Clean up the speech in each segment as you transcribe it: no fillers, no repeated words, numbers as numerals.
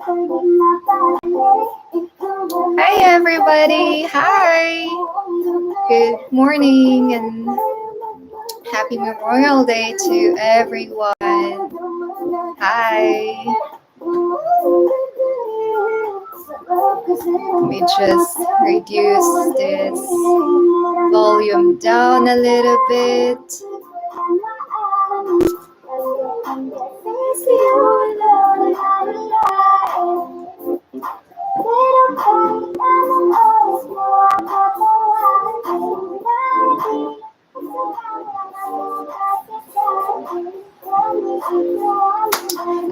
Hi, everybody. Hi. Good morning and happy Memorial Day to everyone. Hi. Let me just reduce this volume down a little bit.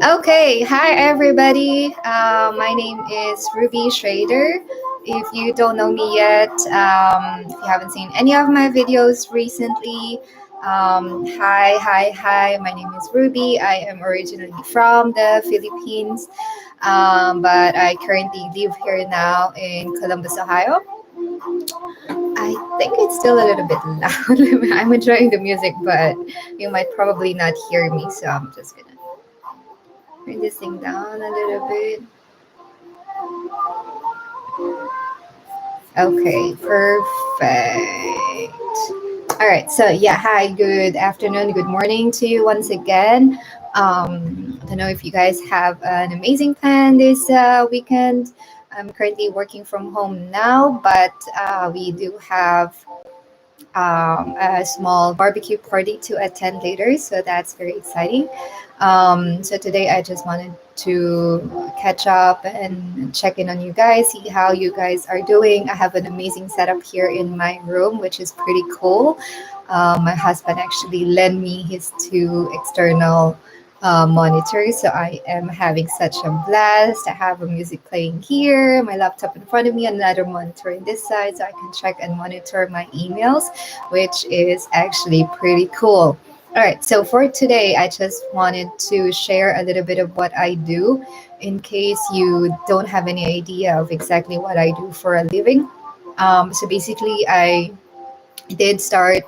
Okay, hi everybody. My name is Ruby Schrader. If you don't know me yet, if you haven't seen any of my videos recently, hi. My name is Ruby. I am originally from the Philippines, but I currently live here now in Columbus, Ohio. I think it's still a little bit loud. I'm enjoying the music, but you might probably not hear me, so I'm just gonna bring this thing down a little bit. Okay, perfect. All right, so yeah, hi, good afternoon, good morning to you once again. I don't know if you guys have an amazing plan this weekend. I'm currently working from home now, but we do have a small barbecue party to attend later, so that's very exciting. So today I just wanted to catch up and check in on you guys, see how you guys are doing. I have an amazing setup here in my room, which is pretty cool. My husband actually lent me his two external monitors, so I am having such a blast. I have a music playing here, my laptop in front of me, another monitor on this side, so I can check and monitor my emails, which is actually pretty cool. All right, so for today, I just wanted to share a little bit of what I do in case you don't have any idea of exactly what I do for a living. So basically, I did start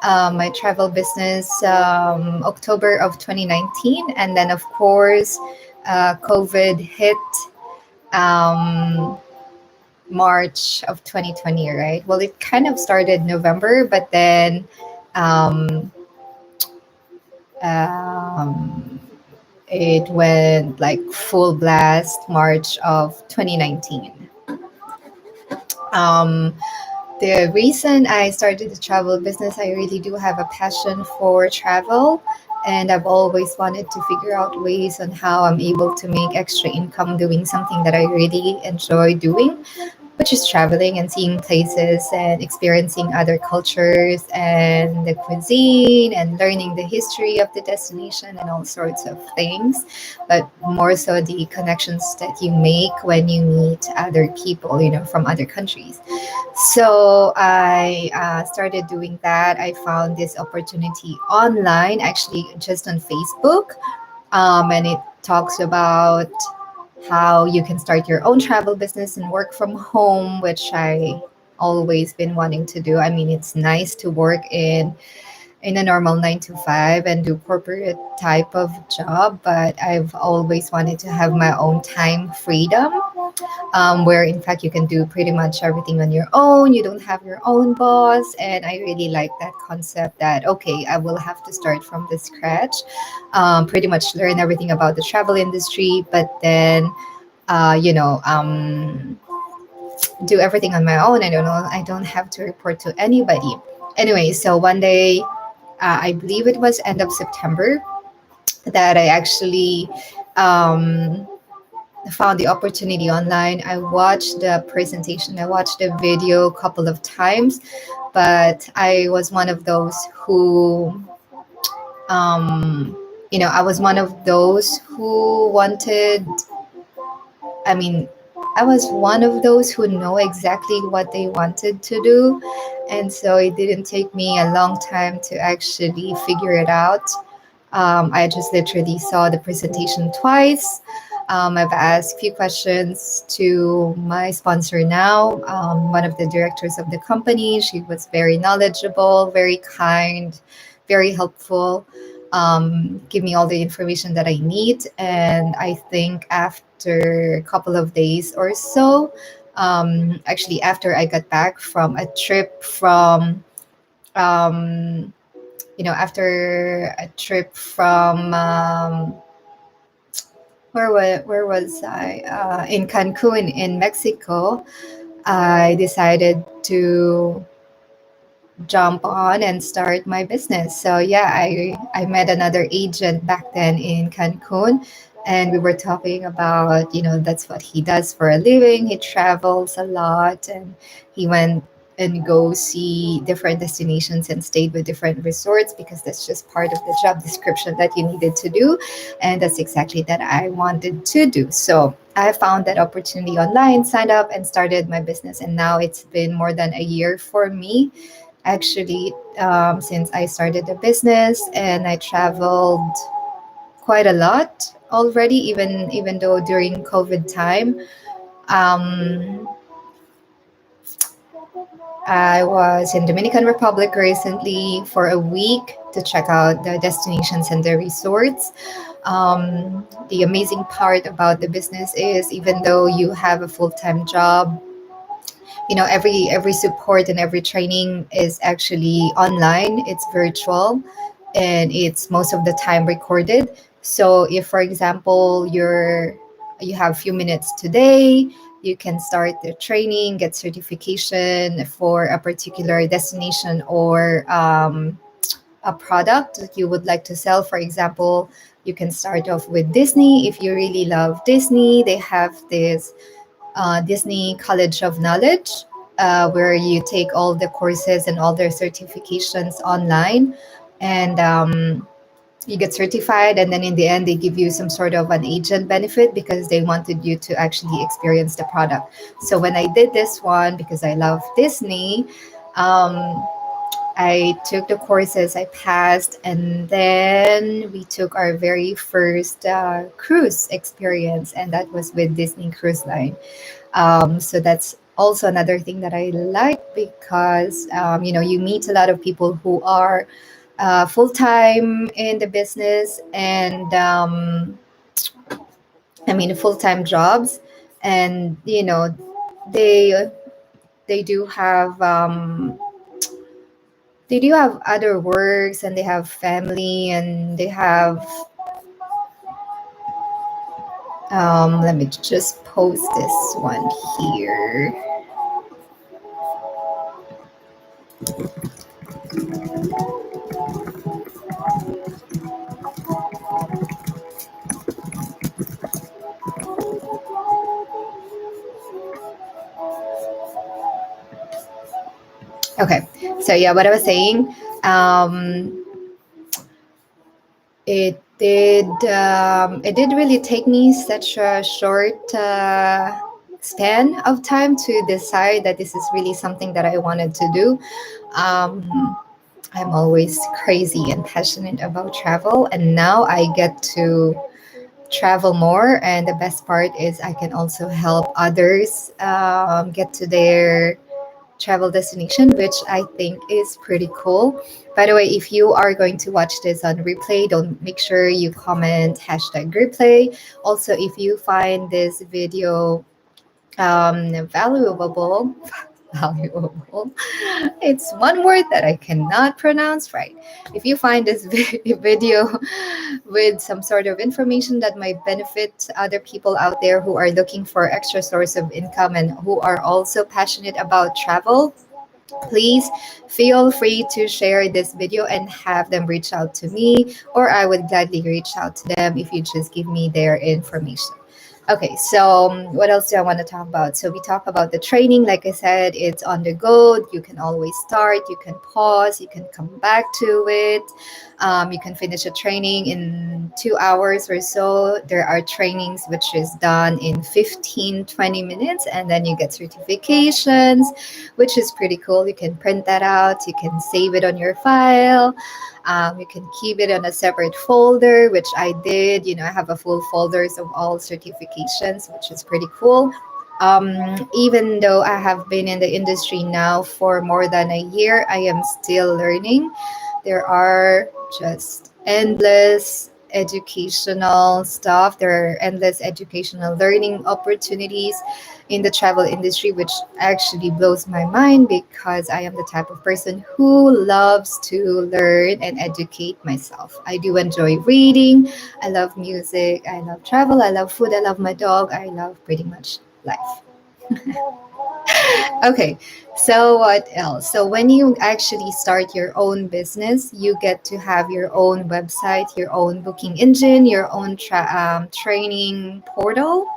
my travel business October of 2019, and then of course, COVID hit um, March of 2020, right? Well, it kind of started November, but then um, um, it went like full blast March of 2019. Um, the reason I started the travel business, I really do have a passion for travel. And I've always wanted to figure out ways on how I'm able to make extra income doing something that I really enjoy doing, which is traveling and seeing places and experiencing other cultures and the cuisine and learning the history of the destination and all sorts of things. But more so the connections that you make when you meet other people, from other countries. So I started doing that. I found this opportunity online, actually, just on Facebook. And it talks about how you can start your own travel business and work from home, which I always been wanting to do. I mean, it's nice to work in a normal 9 to 5 and do corporate type of job, but I've always wanted to have my own time freedom, where in fact you can do pretty much everything on your own. You don't have your own boss, and I really like that concept that okay, I will have to start from the scratch, pretty much learn everything about the travel industry, but then do everything on my own. I don't have to report to anybody. Anyway, so one day, I believe it was end of September, that I actually um, found the opportunity online. I watched the presentation, I watched the video a couple of times, but I was one of those who, I was one of those who wanted, I mean, I was one of those who know exactly what they wanted to do. And so it didn't take me a long time to actually figure it out. I just literally saw the presentation twice. I've asked a few questions to my sponsor now, one of the directors of the company. She was very knowledgeable, very kind, very helpful, give me all the information that I need. And I think after after a couple of days or so. Actually, after I got back from a trip from, um, after a trip from, where was I? In Cancun, in Mexico. I decided to jump on and start my business. So yeah, I met another agent back then in Cancun, and we were talking about, that's what he does for a living. He travels a lot, and he went and go see different destinations and stayed with different resorts because that's just part of the job description that you needed to do, and that's exactly that I wanted to do. So I found that opportunity online, signed up, and started my business. And now it's been more than a year for me, actually, since I started the business, and I traveled quite a lot already, even though during COVID time. Um, I was in Dominican Republic recently for a week to check out the destinations and the resorts. The amazing part about the business is, even though you have a full-time job, every support and every training is actually online. It's virtual, and it's most of the time recorded. So if, for example, you have a few minutes today, you can start the training, get certification for a particular destination or a product that you would like to sell. For example, you can start off with Disney. If you really love Disney, they have this Disney College of Knowledge, where you take all the courses and all their certifications online, and you get certified. And then in the end, they give you some sort of an agent benefit because they wanted you to actually experience the product. So when I did this one, because I love Disney, um, I took the courses, I passed, and then we took our very first cruise experience, and that was with Disney Cruise Line. So that's also another thing that I like because you meet a lot of people who are full time in the business, and I mean full time jobs, and they they do have other works, and they have family, and they have let me just post this one here. Okay, so yeah, what I was saying, um, it did really take me such a short span of time to decide that this is really something that I wanted to do. Um, I'm always crazy and passionate about travel, and now I get to travel more. And the best part is I can also help others get to their travel destination, which I think is pretty cool. By the way, if you are going to watch this on replay, don't make sure you comment hashtag replay. Also, if you find this video valuable, valuable, it's one word that I cannot pronounce right. If you find this video with some sort of information that might benefit other people out there who are looking for extra source of income and who are also passionate about travel, please feel free to share this video and have them reach out to me, or I would gladly reach out to them if you just give me their information. Okay, so what else do I want to talk about? So we talk about the training. Like I said, it's on the go. You can always start, you can pause, you can come back to it. You can finish a training in 2 hours or so. There are trainings which is done in 15, 20 minutes, and then you get certifications, which is pretty cool. You can print that out, you can save it on your file. You can keep it on a separate folder, which I did. I have a full folders of all certifications, which is pretty cool. Even though I have been in the industry now for more than a year, I am still learning. There are just endless educational stuff. There are endless educational learning opportunities in the travel industry, which actually blows my mind because I am the type of person who loves to learn and educate myself. I do enjoy reading, I love music, I love travel, I love food, I love my dog, I love pretty much life. Okay, so what else? So when you actually start your own business, you get to have your own website, your own booking engine, your own training portal.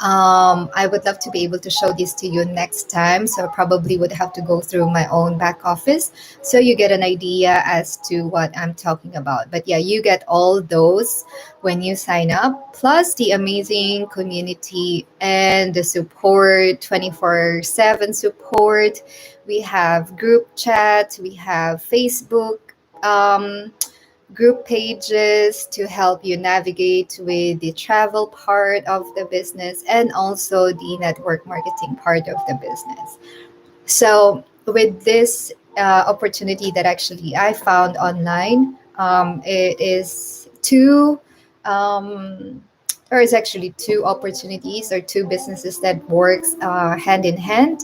I would love to be able to show this to you next time. So I probably would have to go through my own back office so you get an idea as to what I'm talking about. But yeah, you get all those when you sign up, plus the amazing community and the support, 24/7 support. We have group chat, we have Facebook. Um, Group pages to help you navigate with the travel part of the business and also the network marketing part of the business. So, with this opportunity that actually I found online, it is um, or it's actually two opportunities or two businesses that works hand in hand.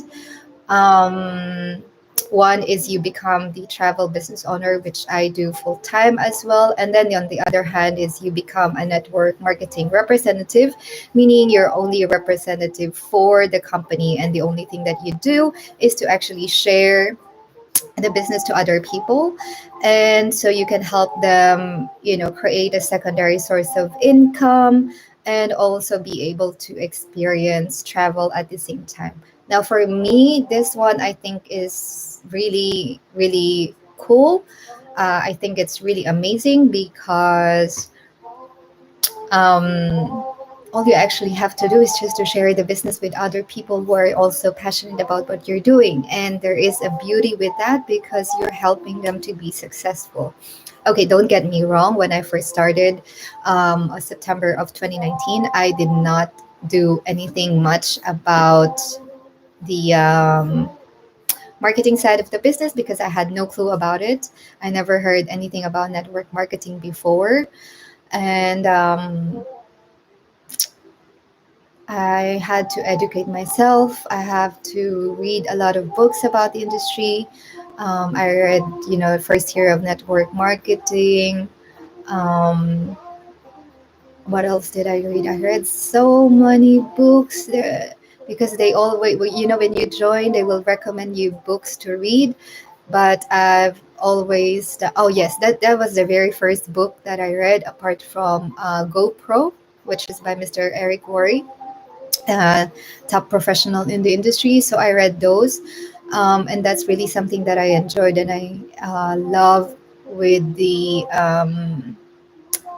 um, One is you become the travel business owner, which I do full time as well. And then on the other hand is you become a network marketing representative, meaning you're only a representative for the company. And the only thing that you do is to actually share the business to other people, and so you can help them, create a secondary source of income and also be able to experience travel at the same time. Now for me, this one I think is really really cool. I think it's really amazing because um, all you actually have to do is just to share the business with other people who are also passionate about what you're doing. And there is a beauty with that because you're helping them to be successful. Okay, don't get me wrong. When I first started, September of 2019, I did not do anything much about the marketing side of the business because I had no clue about it. I never heard anything about network marketing before. And I had to educate myself. I have to read a lot of books about the industry. I read, first year of network marketing. Um, what else did I read? I read so many books there because they always, when you join, they will recommend you books to read. But I've always, oh yes, that was the very first book that I read apart from GoPro, which is by Mr. Eric Worre, uh, top professional in the industry. So I read those, and that's really something that I enjoyed and I love with the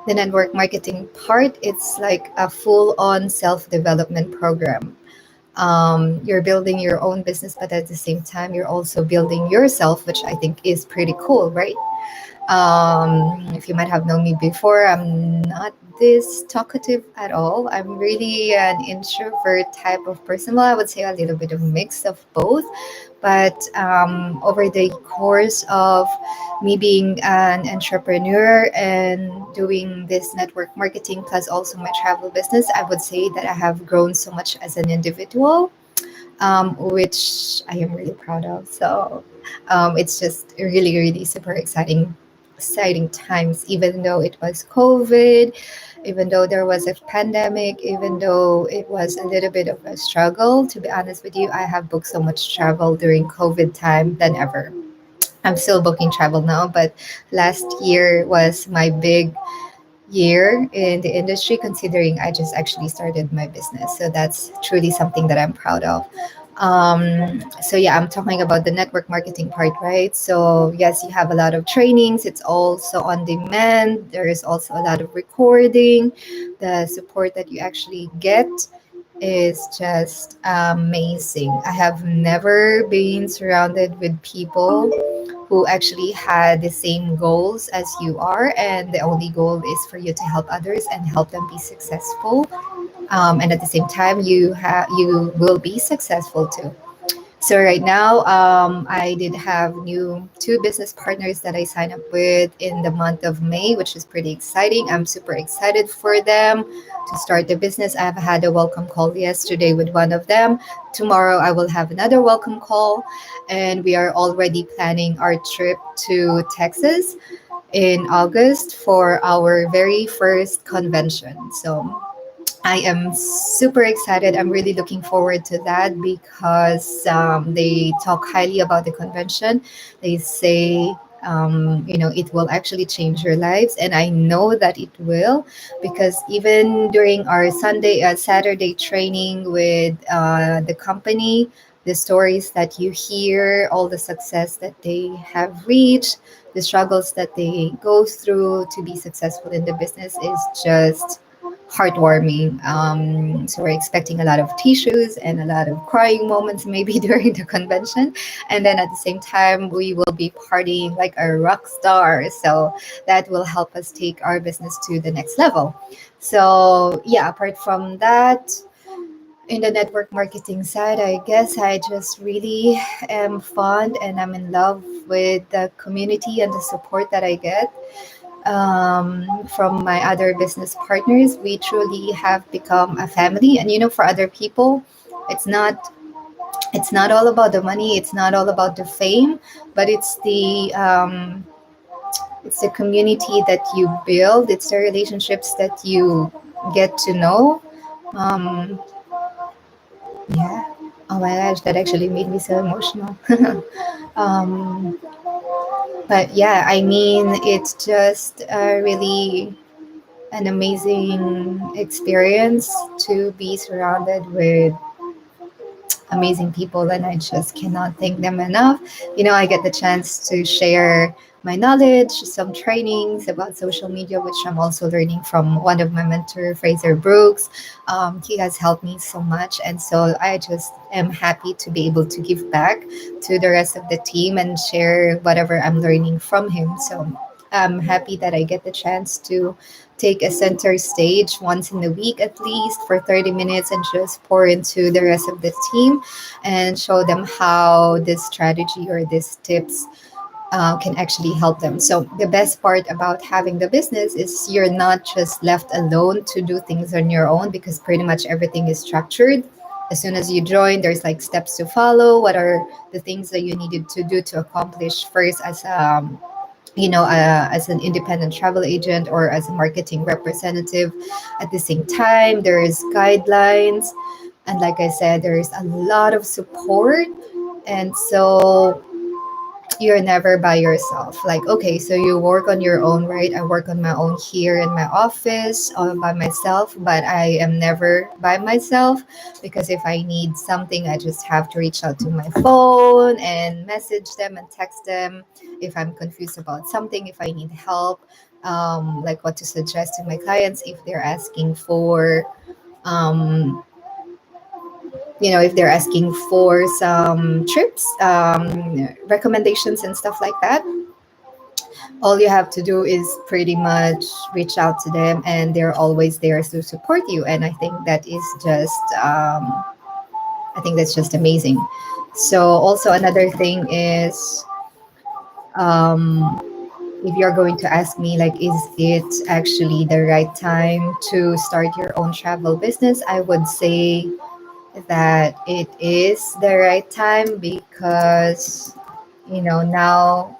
network marketing part. It's like a full-on self-development program. You're building your own business, but at the same time, you're also building yourself, which I think is pretty cool, right? If you might have known me before, I'm not this talkative at all. I'm really an introvert type of person. Well, I would say a little bit of mix of both. But over the course of me being an entrepreneur and doing this network marketing plus also my travel business, I would say that I have grown so much as an individual, which I am really proud of. So it's just really, really super exciting times, even though it was COVID, even though there was a pandemic, even though it was a little bit of a struggle. To be honest with you, I have booked so much travel during COVID time than ever. I'm still booking travel now, but last year was my big year in the industry considering I just actually started my business. So that's truly something that I'm proud of. So yeah, I'm talking about the network marketing part, right? So yes, you have a lot of trainings. It's also on demand. There is also a lot of recording. The support that you actually get is just amazing. I have never been surrounded with people who actually had the same goals as you are, and the only goal is for you to help others and help them be successful. And at the same time, you will be successful too. So right now, I did have new two business partners that I signed up with in the month of May, which is pretty exciting. I'm super excited for them to start the business. I've had a welcome call yesterday with one of them. Tomorrow, I will have another welcome call, and we are already planning our trip to Texas in August for our very first convention. So I am super excited. I'm really looking forward to that because they talk highly about the convention. They say, it will actually change your lives. And I know that it will because even during our Saturday training with the company, the stories that you hear, all the success that they have reached, the struggles that they go through to be successful in the business is just heartwarming. So we're expecting a lot of tissues and a lot of crying moments maybe during the convention. And then at the same time, we will be partying like a rock star. So that will help us take our business to the next level. So yeah, apart from that, in the network marketing side, I guess I just really am fond and I'm in love with the community and the support that I get from my other business partners. We truly have become a family, and for other people, it's not it's not all about the money. It's not all about the fame, but it's the community that you build. It's the relationships that you get to know. Um, yeah. Oh my gosh, that actually made me so emotional. um, but yeah, I mean, it's just really an amazing experience to be surrounded with amazing people, and I just cannot thank them enough. I get the chance to share my knowledge, some trainings about social media, which I'm also learning from one of my mentor, Fraser Brooks. He has helped me so much, and so I just am happy to be able to give back to the rest of the team and share whatever I'm learning from him. So I'm happy that I get the chance to take a center stage once in a week at least for 30 minutes and just pour into the rest of the team and show them how this strategy or these tips can actually help them. So the best part about having the business is you're not just left alone to do things on your own because pretty much everything is structured. As soon as you join, there's like steps to follow. What are the things that you needed to do to accomplish first as an independent travel agent or as a marketing representative. At the same time, there is guidelines, and like I said, there is a lot of support, and so you're never by yourself. Like, okay, so you work on your own, right? I work on my own here in my office all by myself, but I am never by myself because if I need something, I just have to reach out to my phone and message them and text them if I'm confused about something, if I need help, like what to suggest to my clients if they're asking for. Um, if they're asking for some trips, recommendations, and stuff like that, all you have to do is pretty much reach out to them, and they're always there to support you. And I think that's just amazing. So, also another thing is, um, if you're going to ask me, like, is it actually the right time to start your own travel business? I would say that it is the right time because now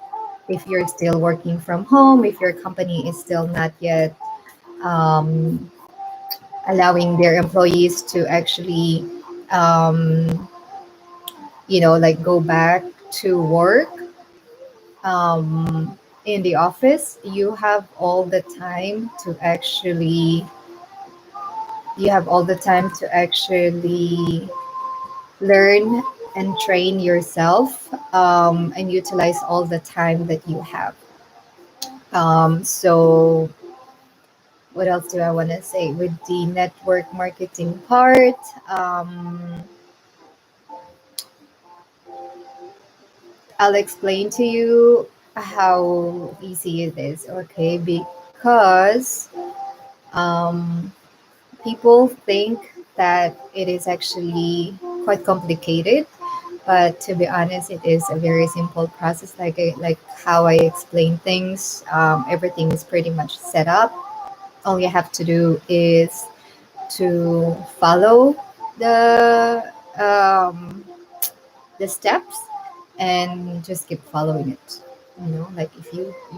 if you're still working from home, if your company is still not yet um, allowing their employees to actually like go back to work in the office, you have all the time to actually learn and train yourself, and utilize all the time that you have. So, what else do I want to say with the network marketing part? I'll explain to you how easy it is, okay? Because um, people think that it is actually quite complicated. But to be honest, it is a very simple process. Like how I explain things, everything is pretty much set up. All you have to do is to follow the um, the steps and just keep following it. Like if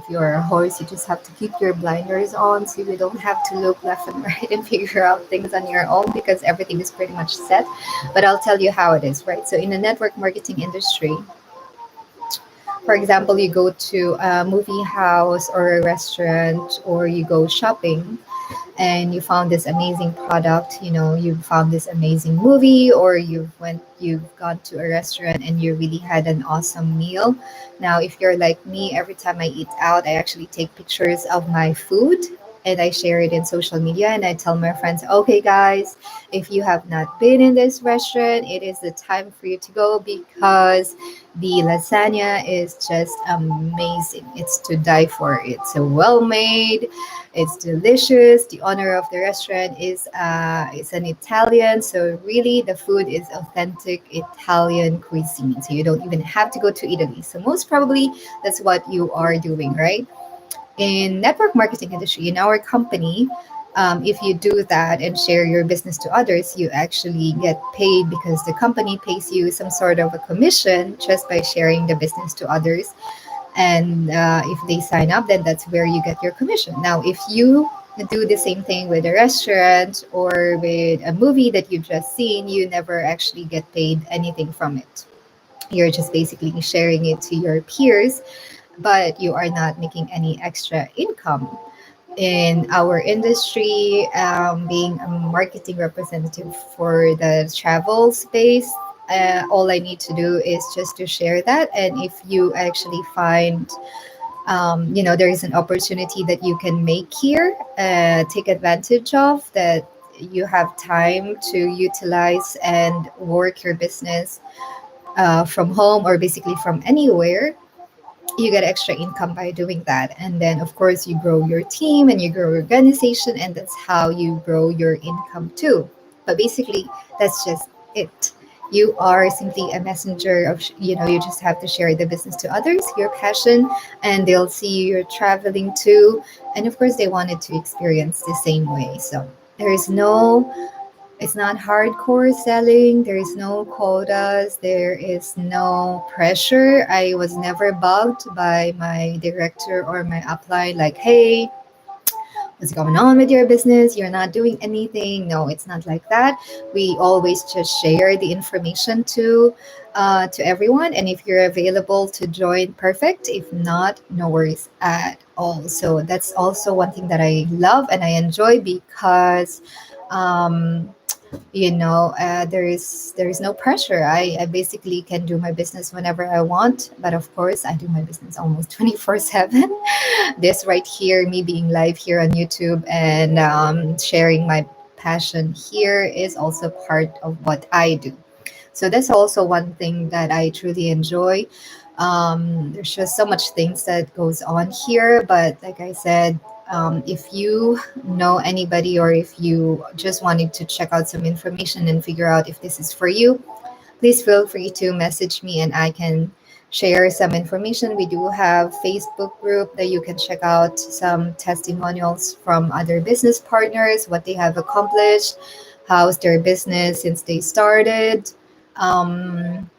you're a horse, you just have to keep your blinders on so you don't have to look left and right and figure out things on your own because everything is pretty much set. But I'll tell you how it is, right? So in the network marketing industry, for example, you go to a movie house or a restaurant or you go shopping and you found this amazing product, you found this amazing movie, or you've gone to a restaurant and you really had an awesome meal. Now if you're like me, every time I eat out, I actually take pictures of my food and I share it in social media and I tell my friends, okay guys, if you have not been in this restaurant, it is the time for you to go because the lasagna is just amazing. It's to die for. It's so well made, it's delicious. The owner of the restaurant is an Italian, so really the food is authentic Italian cuisine. So you don't even have to go to Italy. So most probably that's what you are doing, right? In network marketing industry, in our company, if you do that and share your business to others, you actually get paid because the company pays you some sort of a commission just by sharing the business to others. And if they sign up, then that's where you get your commission. Now if you do the same thing with a restaurant or with a movie that you've just seen, you never actually get paid anything from it. You're just basically sharing it to your peers, but you are not making any extra income. In our industry, being a marketing representative for the travel space, all I need to do is just to share that. And if you actually find, there is an opportunity that you can make here, take advantage of that, you have time to utilize and work your business from home or basically from anywhere, you get extra income by doing that. And then of course you grow your team and you grow your organization, and that's how you grow your income too. But basically that's just it. You are simply a messenger of you just have to share the business to others, your passion, and they'll see you're traveling too, and of course they wanted to experience the same way. So there is no it's not hardcore selling. There is no quotas. There is no pressure. I was never bugged by my director or my upline, like, hey, what's going on with your business? You're not doing anything. No, it's not like that. We always just share the information to everyone. And if you're available to join, perfect. If not, no worries at all. So that's also one thing that I love and I enjoy because um, there is no pressure. I basically can do my business whenever I want, but of course I do my business almost 24/7. This right here, me being live here on YouTube and sharing my passion here, is also part of what I do. So that's also one thing that I truly enjoy. There's just so much things that goes on here, but like I said, if you know anybody or if you just wanted to check out some information and figure out if this is for you, please feel free to message me and I can share some information. We do have Facebook group that you can check out some testimonials from other business partners, what they have accomplished, how's their business since they started. Um,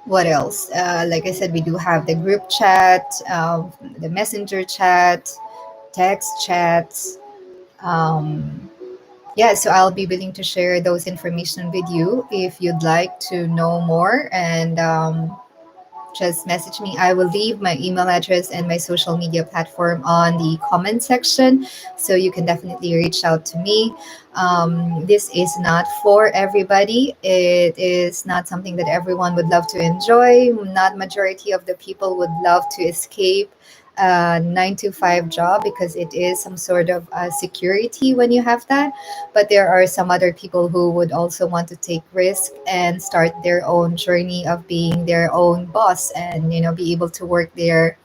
what else? Like I said, we do have the group chat, the messenger chat, text chats. Um, yeah, so I'll be willing to share those information with you if you'd like to know more. And just message me. I will leave my email address and my social media platform on the comment section. So you can definitely reach out to me. This is not for everybody. It is not something that everyone would love to enjoy. Not majority of the people would love to escape a 9 to 5 job because it is some sort of security when you have that. But there are some other people who would also want to take risk and start their own journey of being their own boss and be able to work their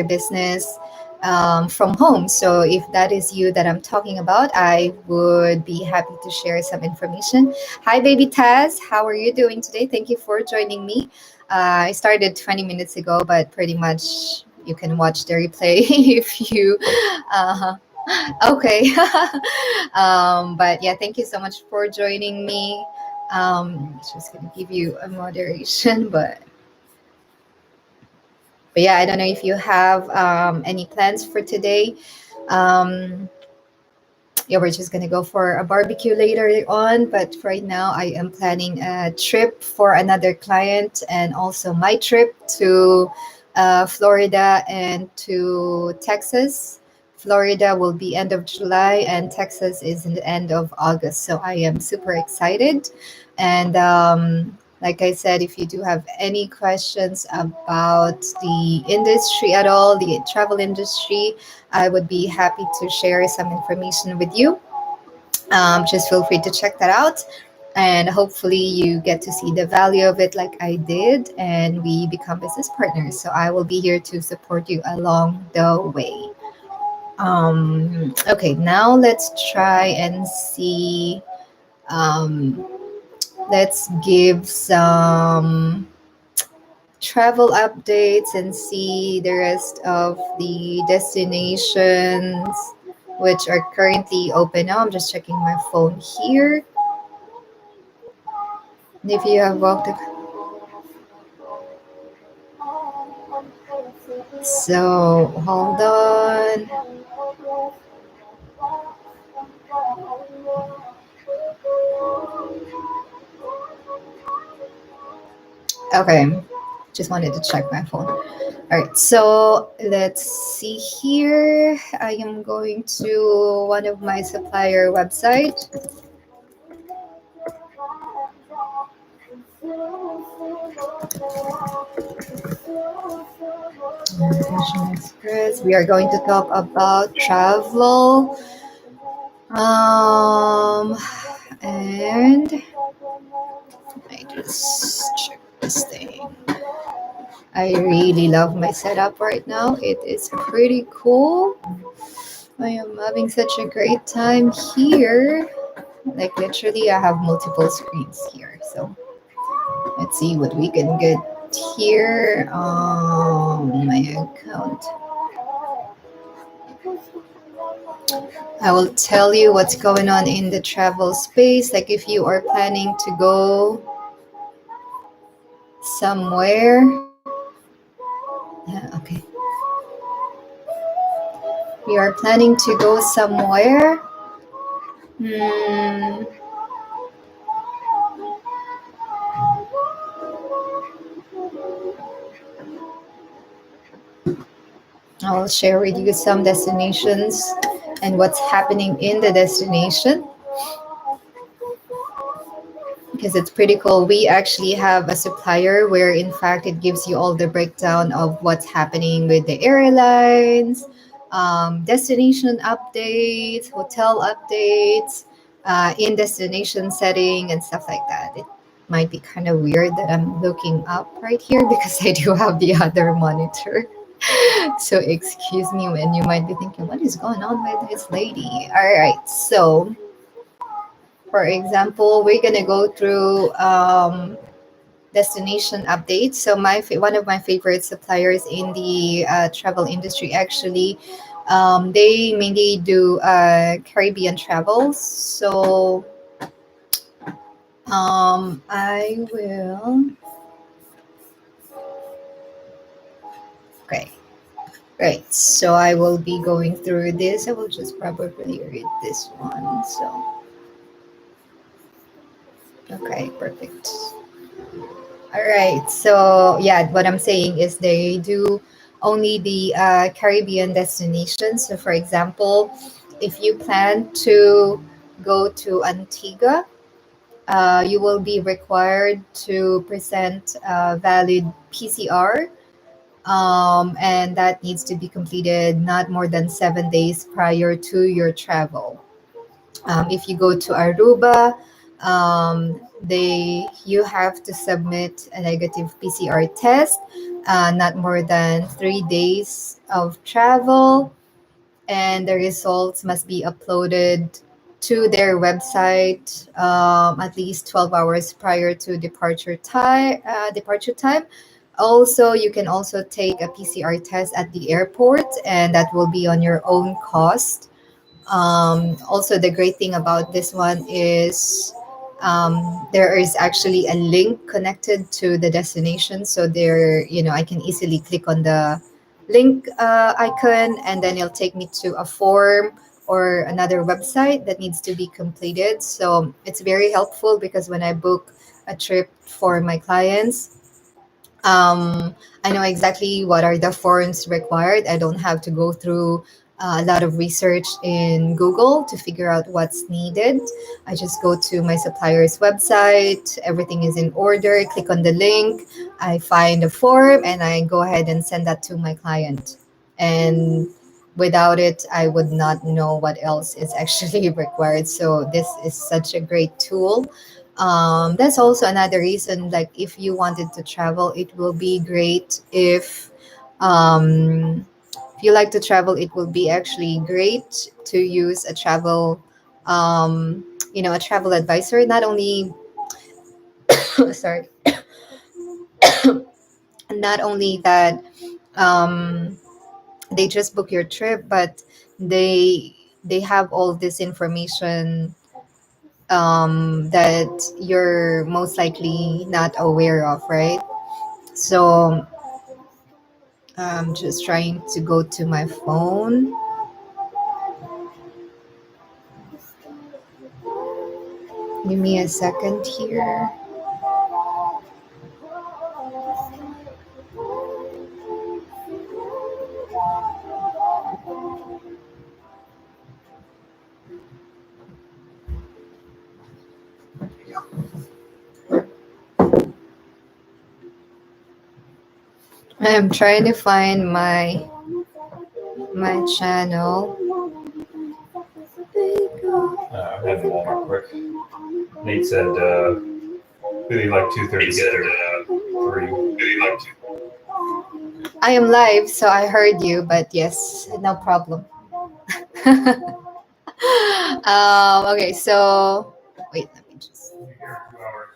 business from home. So if that is you that I'm talking about, I would be happy to share some information. Hi, baby Taz. How are you doing today? Thank you for joining me. I started 20 minutes ago, but pretty much you can watch the replay if you. Uh, okay. But yeah, thank you so much for joining me. Just gonna give you a moderation, but yeah, I don't know if you have any plans for today. Um, yeah, we're just gonna go for a barbecue later on, but right now I am planning a trip for another client and also my trip to Florida and to Texas. Florida will be end of July and Texas is in the end of August. So I am super excited. And like I said, if you do have any questions about the industry at all, the travel industry, I would be happy to share some information with you. Just feel free to check that out. And hopefully, you get to see the value of it like I did, and we become business partners. So, I will be here to support you along the way. Okay, now let's try and see. Um, let's give some travel updates and see the rest of the destinations which are currently open now. I'm just checking my phone here. And if you have walked, so hold on. Okay, just wanted to check my phone. All right, so let's see here. I am going to one of my supplier website. International Express. We are going to talk about travel. And I just check this thing. I really love my setup right now. It is pretty cool. I am having such a great time here. Like literally, I have multiple screens here. So let's see what we can get here on my account. I will tell you what's going on in the travel space. Like if you are planning to go somewhere. Yeah, okay. We are planning to go somewhere. Hmm. I'll share with you some destinations and what's happening in the destination because it's pretty cool. We actually have a supplier where, in fact, it gives you all the breakdown of what's happening with the airlines, destination updates, hotel updates, in destination setting, and stuff like that. It might be kind of weird that I'm looking up right here because I do have the other monitor. So excuse me when you might be thinking, what is going on with this lady? All right, so for example, we're gonna go through destination updates. So one of my favorite suppliers in the travel industry actually, they mainly do Caribbean travels. So I will. Okay. Right, so I will be going through this. I will just probably read this one. So, okay, perfect. All right, so yeah, what I'm saying is they do only the Caribbean destinations. So, for example, if you plan to go to Antigua, you will be required to present a valid PCR, and that needs to be completed not more than 7 days prior to your travel. If you go to Aruba, they you have to submit a negative PCR test not more than 3 days of travel, and the results must be uploaded to their website at least 12 hours prior to departure time. Also, you can also take a PCR test at the airport, and that will be on your own cost. Also, the great thing about this one is there is actually a link connected to the destination. So there, I can easily click on the link icon, and then it'll take me to a form or another website that needs to be completed. So it's very helpful because when I book a trip for my clients, I know exactly what are the forms required. I don't have to go through a lot of research in Google to figure out what's needed. I just go to my supplier's website, everything is in order, click on the link, I find a form, and I go ahead and send that to my client. And without it, I would not know what else is actually required. So, this is such a great tool. That's also another reason, like if you wanted to travel, it will be great if you like to travel, it will be actually great to use a travel advisor. Not only sorry, not only that, um, they just book your trip, but they have all this information that you're most likely not aware of, right? So I'm just trying to go to my phone. Give me a second here. I'm trying to find my channel. I'm heading to Walmart quick. Nate said, really like 2:30 to get there. 3. I am live, so I heard you, but yes, no problem. Okay, so wait, let me just. Be here 2 hours.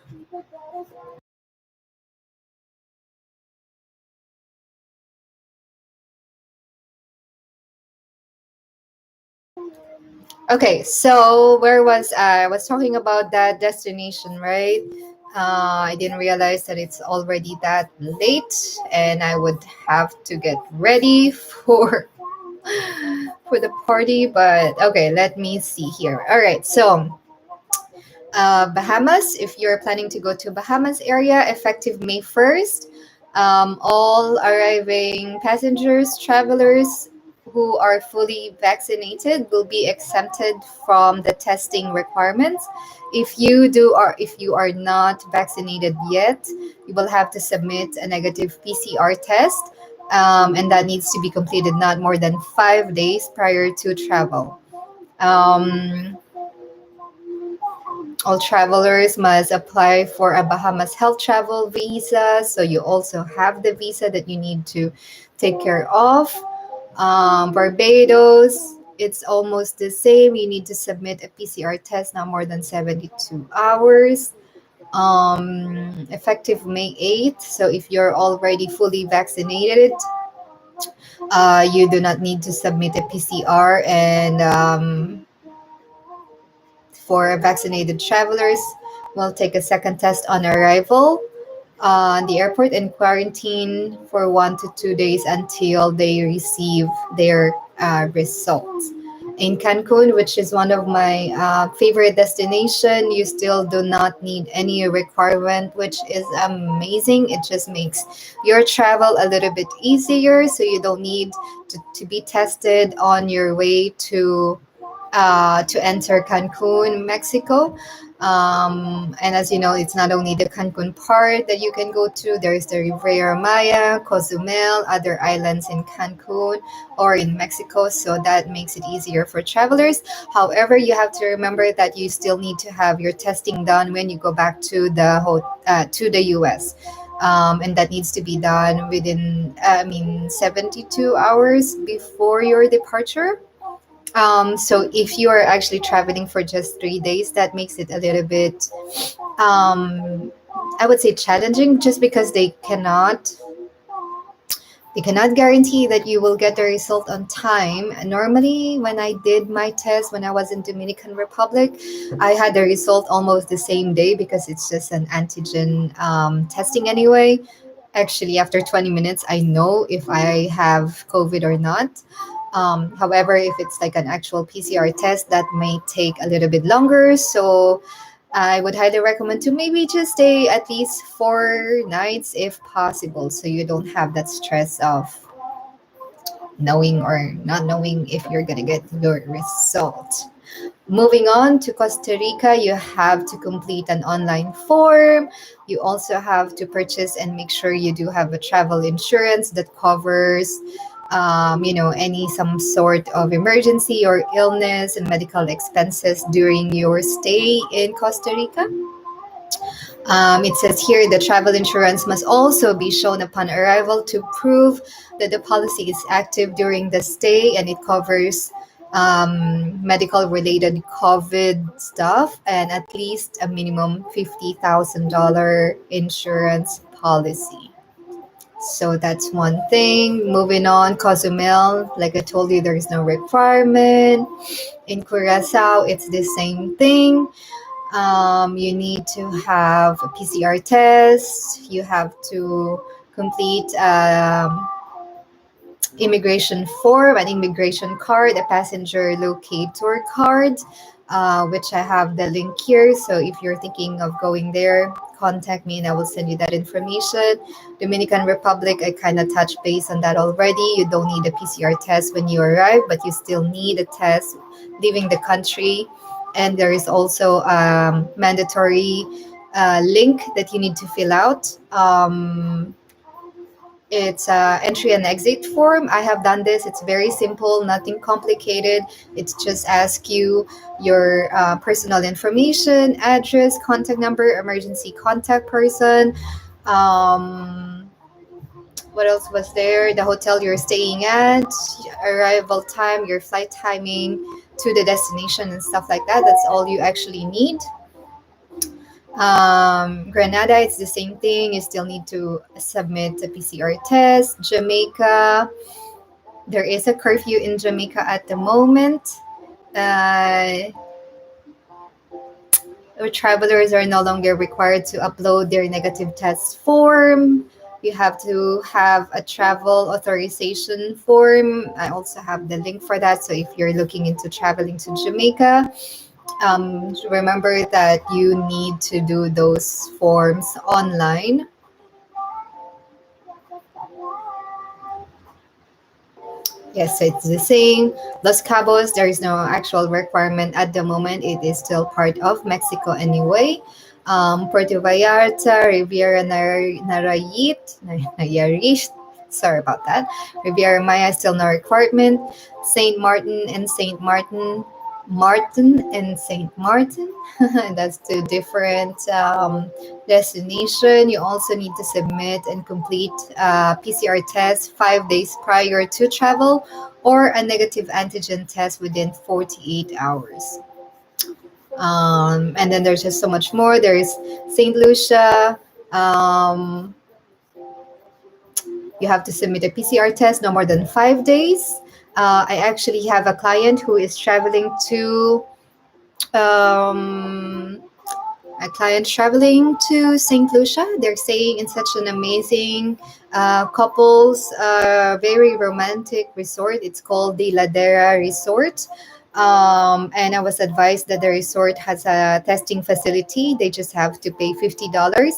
Okay, so where was I? I was talking about that destination, right? I didn't realize that it's already that late, and I would have to get ready for the party. But okay, let me see here. All right, so Bahamas. If you're planning to go to Bahamas area, effective May 1st, all arriving passengers, travelers who are fully vaccinated will be exempted from the testing requirements. If you are not vaccinated yet, you will have to submit a negative PCR test, and that needs to be completed not more than 5 days prior to travel. Um, all travelers must apply for a Bahamas health travel visa. So you also have the visa that you need to take care of. Barbados, it's almost the same. You need to submit a PCR test not more than 72 hours. Effective May 8th. So if you're already fully vaccinated, you do not need to submit a PCR. And for vaccinated travelers, will take a second test on arrival the airport and quarantine for 1 to 2 days until they receive their results. In Cancun, which is one of my favorite destination, you still do not need any requirement, which is amazing. It just makes your travel a little bit easier, so you don't need to be tested on your way to enter Cancun, Mexico. And as you know, it's not only the Cancun part that you can go to. There's the Riviera Maya, Cozumel, other islands in Cancun or in Mexico. So that makes it easier for travelers. However, you have to remember that you still need to have your testing done when you go back to the to the U.S. and that needs to be done within 72 hours before your departure. So if you are actually traveling for just 3 days, that makes it a little bit, um, I would say, challenging, just because they cannot guarantee that you will get the result on time. Normally, when I did my test when I was in Dominican Republic, I had the result almost the same day, because it's just an antigen testing anyway. Actually, after 20 minutes, I know if I have COVID or not. However, if it's like an actual PCR test, that may take a little bit longer. So I would highly recommend to maybe just stay at least 4 nights if possible, so you don't have that stress of knowing or not knowing if you're gonna get your result. Moving on to Costa Rica, you have to complete an online form. You also have to purchase and make sure you do have a travel insurance that covers, any some sort of emergency or illness and medical expenses during your stay in Costa Rica. It says here the travel insurance must also be shown upon arrival to prove that the policy is active during the stay, and it covers medical related COVID stuff and at least a minimum $50,000 insurance policy. So that's one thing. Moving on, Cozumel, like I told you, there is no requirement. In Curacao, it's the same thing. You need to have a PCR test. You have to complete immigration form, an immigration card, a passenger locator card, which I have the link here. So if you're thinking of going there, contact me and I will send you that information. Dominican Republic, I kind of touched base on that already. You don't need a PCR test when you arrive, but you still need a test leaving the country. And there is also a mandatory link that you need to fill out. It's entry and exit form. I have done this. It's very simple, nothing complicated. It's just ask you your personal information, address, contact number, emergency contact person. Um, what else was there? The hotel you're staying at, arrival time, your flight timing to the destination, and stuff like that. That's all you actually need. Grenada, it's the same thing. You still need to submit a PCR test. Jamaica, there is a curfew in Jamaica at the moment. Uh, Travelers are no longer required to upload their negative test form. You have to have a travel authorization form. I also have the link for that. So if you're looking into traveling to Jamaica, remember that you need to do those forms online. Yes, it's the same. Los Cabos, there is no actual requirement at the moment. It is still part of Mexico anyway. Puerto Vallarta, Riviera Nayarit, sorry about that. Riviera Maya, still no requirement. Saint Martin and Saint Martin, Saint Martin. That's two different destination. You also need to submit and complete PCR test 5 days prior to travel, or a negative antigen test within 48 hours. And then there's just so much more. There's St. Lucia. Um, you have to submit a PCR test no more than 5 days. I actually have a client who is traveling to um, St. Lucia. They're staying in such an amazing couples, very romantic resort. It's called the Ladera Resort. And I was advised that the resort has a testing facility. They just have to pay $50.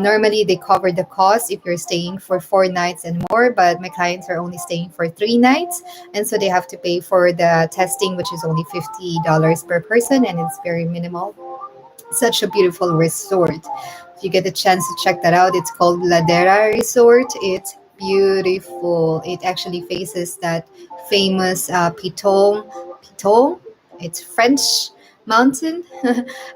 Normally, they cover the cost if you're staying for 4 nights and more, but my clients are only staying for 3 nights. And so they have to pay for the testing, which is only $50 per person, and it's very minimal. Such a beautiful resort. If you get a chance to check that out, it's called Ladera Resort. It's beautiful. It actually faces that famous Piton. It's French mountain,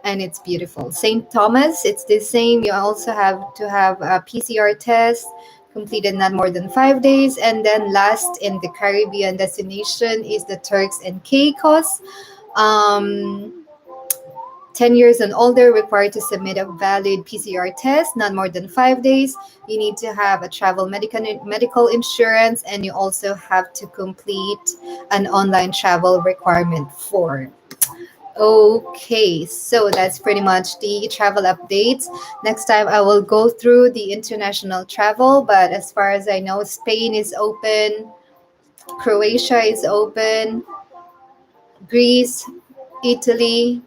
and it's beautiful. St. Thomas, it's the same. You also have to have a PCR test completed not more than 5 days. And then last in the Caribbean destination is the Turks and Caicos. Um, 10 years and older required to submit a valid PCR test, not more than 5 days. You need to have a travel medical insurance, and you also have to complete an online travel requirement form. Okay, so that's pretty much the travel updates. Next time I will go through the international travel, but as far as I know, Spain is open, Croatia is open, Greece, Italy.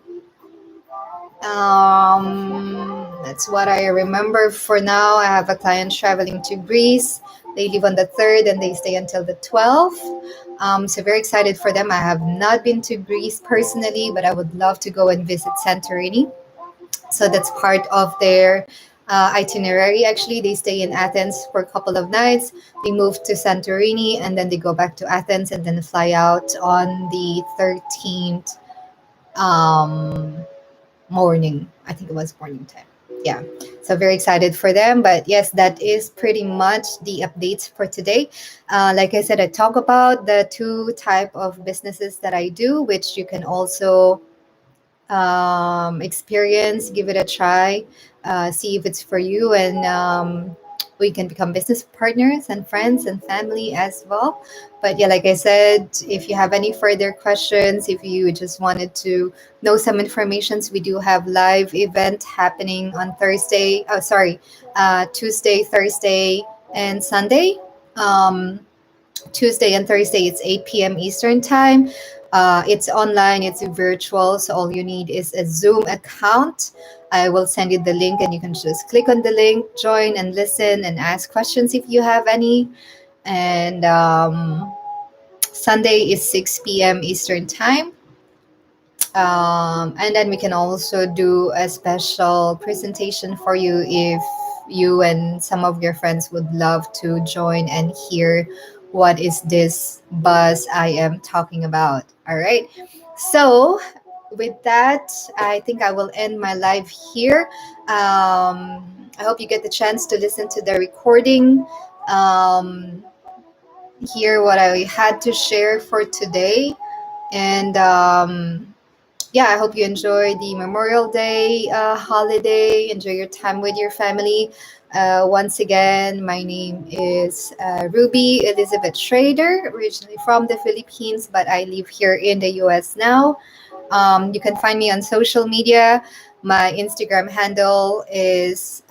That's what I remember for now. I have a client traveling to Greece. They leave on the 3rd and they stay until the 12th. So very excited for them. I have not been to Greece personally, but I would love to go and visit Santorini. So that's part of their itinerary. Actually, they stay in Athens for a couple of nights. They move to Santorini and then they go back to Athens and then fly out on the 13th. Um, Morning. I think it was morning time. Yeah. So very excited for them. But yes, that is pretty much the updates for today. Like I said, I talk about the two type of businesses that I do, which you can also experience, give it a try, see if it's for you, and we can become business partners and friends and family as well. But yeah, like I said, if you have any further questions, if you just wanted to know some informations, we do have live event happening on Thursday. Oh, sorry, Tuesday, Thursday, and Sunday. Um, Tuesday and Thursday, it's 8 p.m. Eastern Time. It's online, it's virtual, so all you need is a Zoom account. I will send you the link, and you can just click on the link, join, and listen and ask questions if you have any. And Sunday is 6 p.m. Eastern Time. And then we can also do a special presentation for you if you and some of your friends would love to join and hear what is this buzz I am talking about. All right. So with that, I think I will end my live here. I hope you get the chance to listen to the recording, um, hear what I had to share for today. And yeah, I hope you enjoy the Memorial Day holiday. Enjoy your time with your family. Once again, my name is Ruby Elizabeth Schrader, originally from the Philippines, but I live here in the US now. You can find me on social media. My Instagram handle is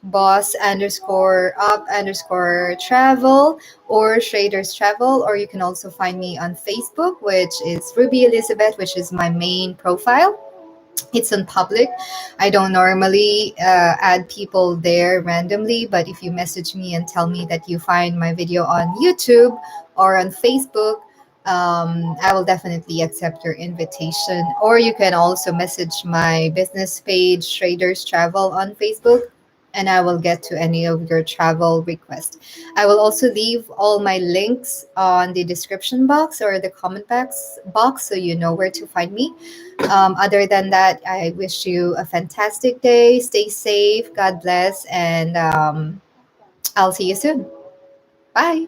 boss underscore up underscore travel or Schrader's Travel, or you can also find me on Facebook, which is Ruby Elizabeth, which is my main profile. It's on public. I don't normally add people there randomly, but if you message me and tell me that you find my video on YouTube or on Facebook, I will definitely accept your invitation. Or you can also message my business page, Traders Travel, on Facebook, and I will get to any of your travel requests. I will also leave all my links on the description box or the comment box so you know where to find me. Other than that, I wish you a fantastic day. Stay safe. God bless. And I'll see you soon. Bye.